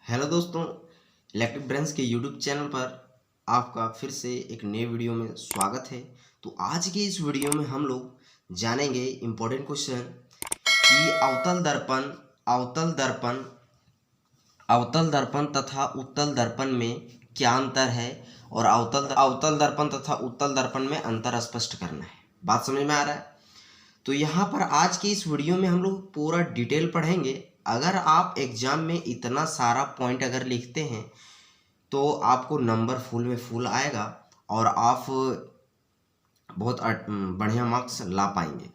Hello दोस्तों, electric brains के YouTube channel पर आपका फिर से एक नए वीडियो में स्वागत है। तो आज के इस वीडियो में हम लोग जानेंगे इम्पोर्टेंट क्वेश्चन कि अवतल दर्पण तथा उत्तल दर्पण में क्या अंतर है और अवतल दर्पण तथा उत्तल दर्पण में अंतर स्पष्ट करना है। बात समझ में आ रहा है? तो यहाँ पर आज की इस वीडियो में हम लोग पूरा डिटेल पढ़ेंगे। अगर आप एग्जाम में इतना सारा पॉइंट अगर लिखते हैं तो आपको नंबर फुल में फुल आएगा और आप बहुत बढ़िया मार्क्स ला पाएंगे।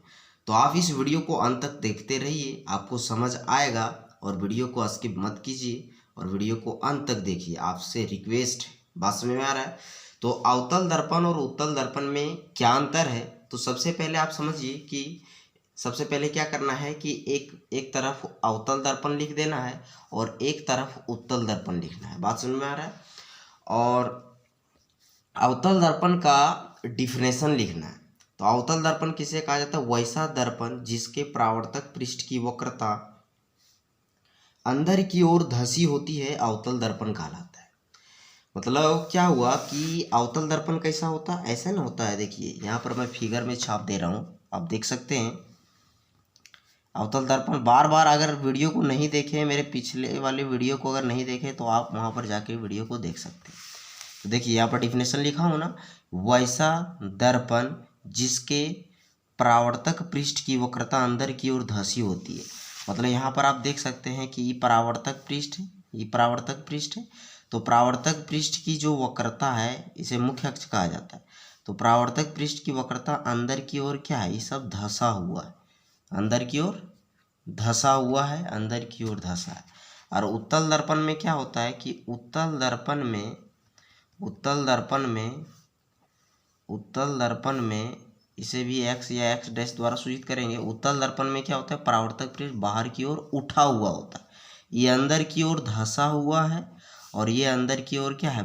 तो आप इस वीडियो को अंत तक देखते रहिए, आपको समझ आएगा। और वीडियो को स्किप मत कीजिए और वीडियो को अंत तक देखिए, आपसे रिक्वेस्ट है। बात समझ में आ रहा है? तो अवतल दर्पण और उत्तल दर्पण में क्या अंतर है? तो सबसे पहले आप समझिए कि सबसे पहले क्या करना है कि एक तरफ अवतल दर्पण लिख देना है और एक तरफ उत्तल दर्पण लिखना है। बात समझ में आ रहा है? और अवतल दर्पण का डिफिनेशन लिखना है। तो अवतल दर्पण किसे कहा जाता है? वैसा दर्पण जिसके परावर्तक पृष्ठ की वक्रता अंदर की ओर धसी होती है, अवतल दर्पण कहलाता है। मतलब क्या हुआ कि अवतल दर्पण कैसा होता है? ऐसा ना होता है। देखिए यहाँ पर मैं फिगर में छाप दे रहा हूँ, आप देख सकते हैं। अवतल दर्पण बार बार अगर वीडियो को नहीं देखे, मेरे पिछले वाले वीडियो को अगर नहीं देखे तो आप वहाँ पर जाके वीडियो को देख सकते हैं। तो देखिए यहाँ पर डिफिनेशन लिखा हूँ ना, वैसा दर्पण जिसके परावर्तक पृष्ठ की वक्रता अंदर की ओर धसी होती है। मतलब यहाँ पर आप देख सकते हैं कि ये परावर्तक पृष्ठ है, ये परावर्तक पृष्ठ है। तो परावर्तक पृष्ठ की जो वक्रता है इसे मुख्य अक्ष कहा जाता है। तो परावर्तक पृष्ठ की वक्रता अंदर की ओर क्या है? ये सब धसा हुआ है, अंदर की ओर धसा हुआ है, अंदर की ओर धसा है। और उत्तल दर्पण में क्या होता है कि उत्तल दर्पण में इसे भी x या x डैश द्वारा सूचित करेंगे। उत्तल दर्पण में क्या होता है? परावर्तक पृष्ठ बाहर की ओर उठा हुआ होता है, ये अंदर की ओर धसा हुआ है और ये अंदर की ओर क्या है?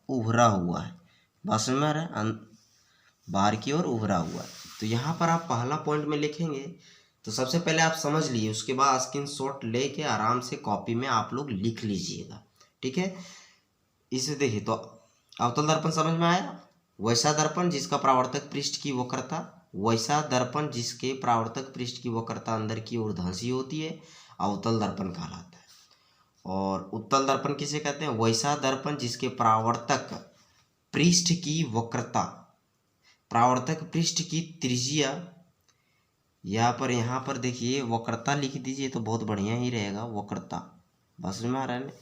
उभरा हुआ है। बात समझ में आ रहा है? बाहर की ओर उभरा हुआ है। तो यहाँ पर आप पहला पॉइंट में लिखेंगे। तो सबसे पहले आप समझ लिए, उसके बाद स्क्रीनशॉट लेके आराम से कॉपी में आप लोग लिख लीजिएगा, ठीक है? इसे देखिए, तो अवतल दर्पण समझ में आया? वैसा दर्पण जिसका परावर्तक पृष्ठ की वक्रता, वैसा दर्पण जिसके परावर्तक पृष्ठ की वक्रता अंदर की ओर धंसी होती है, अवतल दर्पण कहलाता है। और उत्तल दर्पण किसे कहते हैं? वैसा दर्पण जिसके परावर्तक पृष्ठ की वक्रता, परावर्तक पृष्ठ की त्रिज्या, यहाँ पर देखिए वक्रता लिख दीजिए तो बहुत बढ़िया ही रहेगा, वक्रता। बस में आ रहा है।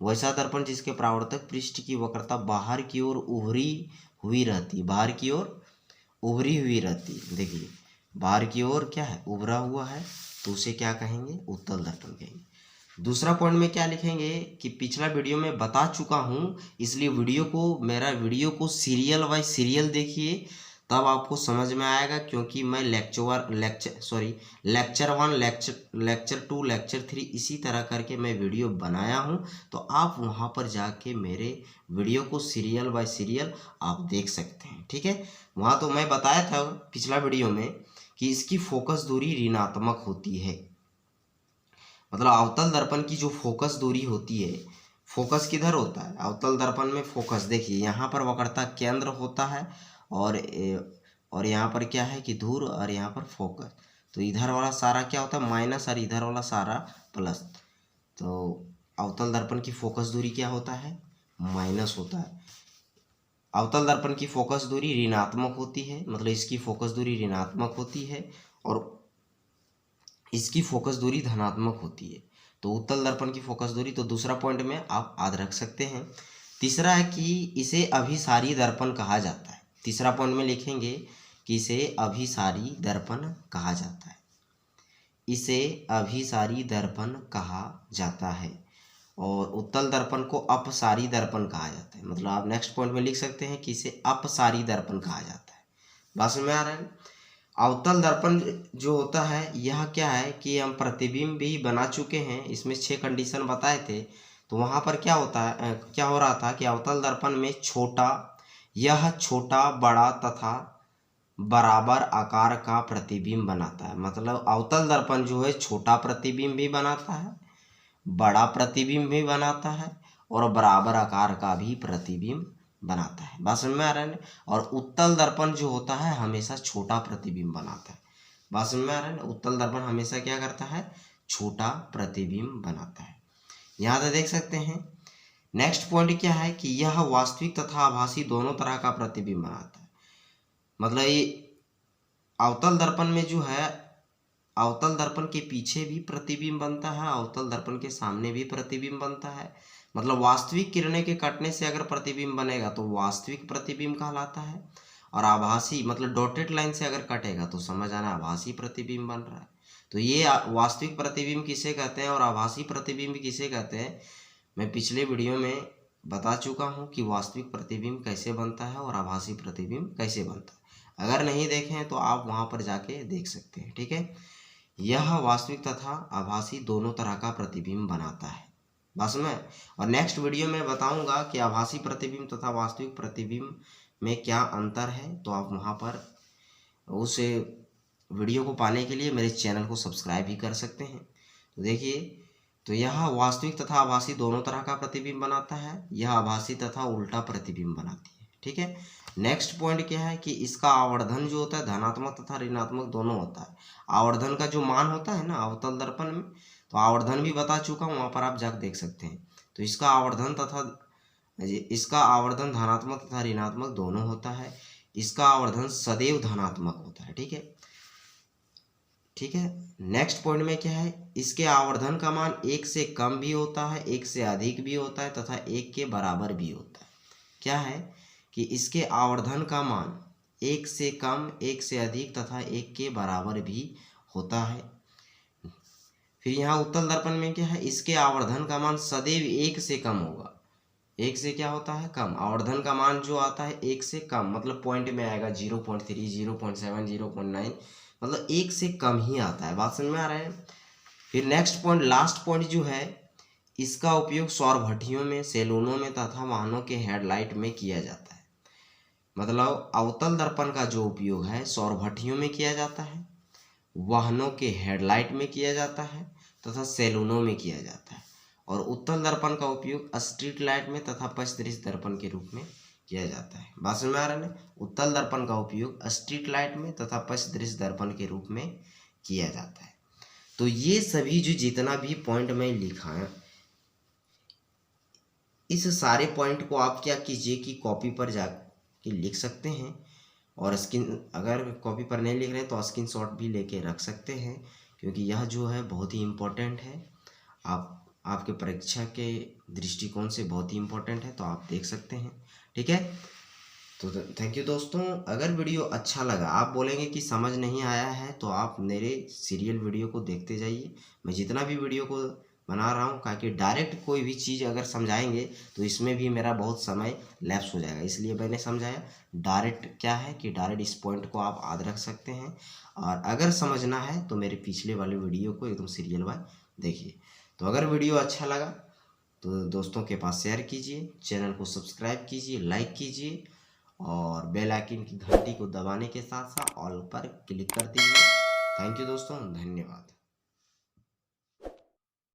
वैसा दर्पण जिसके परावर्तक पृष्ठ की वक्रता बाहर की ओर उभरी हुई रहती, बाहर की ओर उभरी हुई रहती। देखिए बाहर की ओर क्या है? उभरा हुआ है, तो उसे क्या कहेंगे? उत्तल दर्पण कहेंगे। दूसरा पॉइंट में क्या लिखेंगे कि पिछला वीडियो में बता चुका हूँ, इसलिए मेरा वीडियो को सीरियल बाय सीरियल देखिए, तब आपको समझ में आएगा। क्योंकि मैं लेक्चर 1, लेक्चर 2, लेक्चर 3 इसी तरह करके मैं वीडियो बनाया हूँ। तो आप वहाँ पर जाके मेरे वीडियो को सीरियल बाय सीरियल आप देख सकते हैं, ठीक है? वहाँ तो मैं बताया था पिछला वीडियो में कि इसकी फोकस दूरी ऋणात्मक होती है। मतलब अवतल दर्पण की जो फोकस दूरी होती है, फोकस किधर होता है? अवतल दर्पण में फोकस देखिए यहाँ पर वक्रता केंद्र होता है और यहाँ पर क्या है कि धुर, और यहाँ पर फोकस। तो इधर वाला सारा क्या होता है? माइनस, और इधर वाला सारा प्लस। तो अवतल दर्पण की फोकस दूरी क्या होता है? माइनस होता है। अवतल दर्पण की फोकस दूरी ऋणात्मक होती है, मतलब इसकी फोकस दूरी ऋणात्मक होती है और इसकी फोकस दूरी धनात्मक होती है। तो उत्तल दर्पण की फोकस दूरी, तो दूसरा पॉइंट में आप याद रख सकते हैं। तीसरा है कि इसे अभिसारी दर्पण कहा जाता है। तीसरा पॉइंट में लिखेंगे कि इसे अभिसारी दर्पण कहा जाता है, इसे अभिसारी दर्पण कहा जाता है। और उत्तल दर्पण को अपसारी दर्पण कहा जाता है। मतलब आप नेक्स्ट पॉइंट में लिख सकते हैं कि इसे अपसारी दर्पण कहा जाता है। बात समझ में आ रहा है? अवतल दर्पण जो होता है, यह क्या है कि हम प्रतिबिंब भी बना चुके हैं, इसमें 6 कंडीशन बताए थे। तो वहाँ पर क्या होता है, क्या हो रहा था कि अवतल दर्पण में यह छोटा, बड़ा तथा बराबर आकार का प्रतिबिंब बनाता है। मतलब अवतल दर्पण जो है छोटा प्रतिबिंब भी बनाता है, बड़ा प्रतिबिंब भी बनाता है और बराबर आकार का भी प्रतिबिंब बनाता है। बात समझ में आ रहा है ना। और उत्तल दर्पण जो होता है हमेशा छोटा प्रतिबिंब बनाता है। बात समझ में आ रहा है ना। उत्तल दर्पण हमेशा क्या करता है, छोटा प्रतिबिंब बनाता है। यहाँ तो देख सकते हैं। नेक्स्ट पॉइंट क्या है कि यह वास्तविक तथा आभासी दोनों तरह का प्रतिबिंब बनाता है। मतलब ये अवतल दर्पण में जो है, अवतल दर्पण के पीछे भी प्रतिबिंब बनता है, अवतल दर्पण के सामने भी प्रतिबिंब बनता है। मतलब वास्तविक किरणें के कटने से अगर प्रतिबिंब बनेगा तो वास्तविक प्रतिबिंब कहलाता है, और आभासी मतलब डॉटेड लाइन से अगर कटेगा तो समझ आना आभासी प्रतिबिंब बन रहा है। तो ये वास्तविक प्रतिबिंब किसे कहते हैं और आभासी प्रतिबिंब किसे कहते हैं, मैं पिछले वीडियो में बता चुका हूँ कि वास्तविक प्रतिबिंब कैसे बनता है और आभासी प्रतिबिंब कैसे बनता है। अगर नहीं देखे हैं तो आप वहाँ पर जाके देख सकते हैं। ठीक है। यह वास्तविक तथा आभासी दोनों तरह का प्रतिबिंब बनाता है। बस में और नेक्स्ट वीडियो में बताऊंगा कि आभासी प्रतिबिंब तथा वास्तविक प्रतिबिंब में क्या अंतर है। तो आप वहाँ पर उस वीडियो को पाने के लिए मेरे चैनल को सब्सक्राइब भी कर सकते हैं। तो देखिए, तो यह वास्तविक तथा आभासी दोनों तरह का प्रतिबिंब बनाता है, यह आभासी तथा उल्टा प्रतिबिंब बनाती है। ठीक है। नेक्स्ट पॉइंट क्या है कि इसका आवर्धन जो होता है धनात्मक तथा ऋणात्मक दोनों होता है। आवर्धन का जो मान होता है ना अवतल दर्पण में, तो आवर्धन भी बता चुका हूँ, वहाँ पर आप जाकर देख सकते हैं। तो इसका आवर्धन धनात्मक तथा ऋणात्मक दोनों होता है। इसका आवर्धन सदैव धनात्मक होता है। ठीक है। ठीक है। नेक्स्ट पॉइंट में क्या है, इसके आवर्धन का मान 1 से कम भी होता है, 1 से अधिक भी होता है तथा 1 के बराबर भी होता है। क्या है कि इसके आवर्धन का मान 1 से कम, 1 से अधिक तथा 1 के बराबर भी होता है। फिर यहाँ उत्तल दर्पण में क्या है, इसके आवर्धन का मान सदैव 1 से कम होगा। 1 से क्या होता है, कम। आवर्धन का मान जो आता है 1 से कम, मतलब पॉइंट में आएगा 0.3, 0.7, 0.9, मतलब 1 से कम ही आता है। बात समझ में आ रहा है। फिर नेक्स्ट पॉइंट, लास्ट पॉइंट जो है, इसका उपयोग सौर भट्टियों में, सैलूनों में तथा वाहनों के हेडलाइट में किया जाता है। मतलब अवतल दर्पण का जो उपयोग है सौर भट्टियों में किया जाता है, वाहनों के हेडलाइट में किया जाता है तथा सैलूनों में किया जाता है। और उत्तल दर्पण का उपयोग स्ट्रीट लाइट में तथा पश्च दृश्य दर्पण के रूप में किया जाता है। बात समझ में आ रहा है। उत्तल दर्पण का उपयोग स्ट्रीट लाइट में तथा पश्च दृश्य दर्पण के रूप में किया जाता है। तो ये सभी जो जितना भी पॉइंट मैं लिखा है, इस सारे पॉइंट को आप क्या कीजिए कि कॉपी पर जाके लिख सकते हैं, और अगर कॉपी पर नहीं लिख रहे हैं तो स्क्रीनशॉट भी लेके रख सकते हैं, क्योंकि यह जो है बहुत ही इम्पोर्टेंट है। आपके परीक्षा के दृष्टिकोण से बहुत ही इम्पोर्टेंट है, तो आप देख सकते हैं। ठीक है। तो थैंक यू दोस्तों। अगर वीडियो अच्छा लगा, आप बोलेंगे कि समझ नहीं आया है, तो आप मेरे सीरियल वीडियो को देखते जाइए। मैं जितना भी वीडियो को बना रहा हूँ, ताकि डायरेक्ट कोई भी चीज़ अगर समझाएंगे तो इसमें भी मेरा बहुत समय लैप्स हो जाएगा, इसलिए मैंने समझाया। डायरेक्ट क्या है कि डायरेक्ट इस पॉइंट को आप याद रख सकते हैं, और अगर समझना है तो मेरे पिछले वाले वीडियो को एकदम सीरियल वाइज देखिए। तो अगर वीडियो अच्छा लगा तो दोस्तों के पास शेयर कीजिए, चैनल को सब्सक्राइब कीजिए, लाइक कीजिए, और बेल आइकन की घंटी को दबाने के साथ साथ ऑल पर क्लिक कर दीजिए। थैंक यू दोस्तों, धन्यवाद।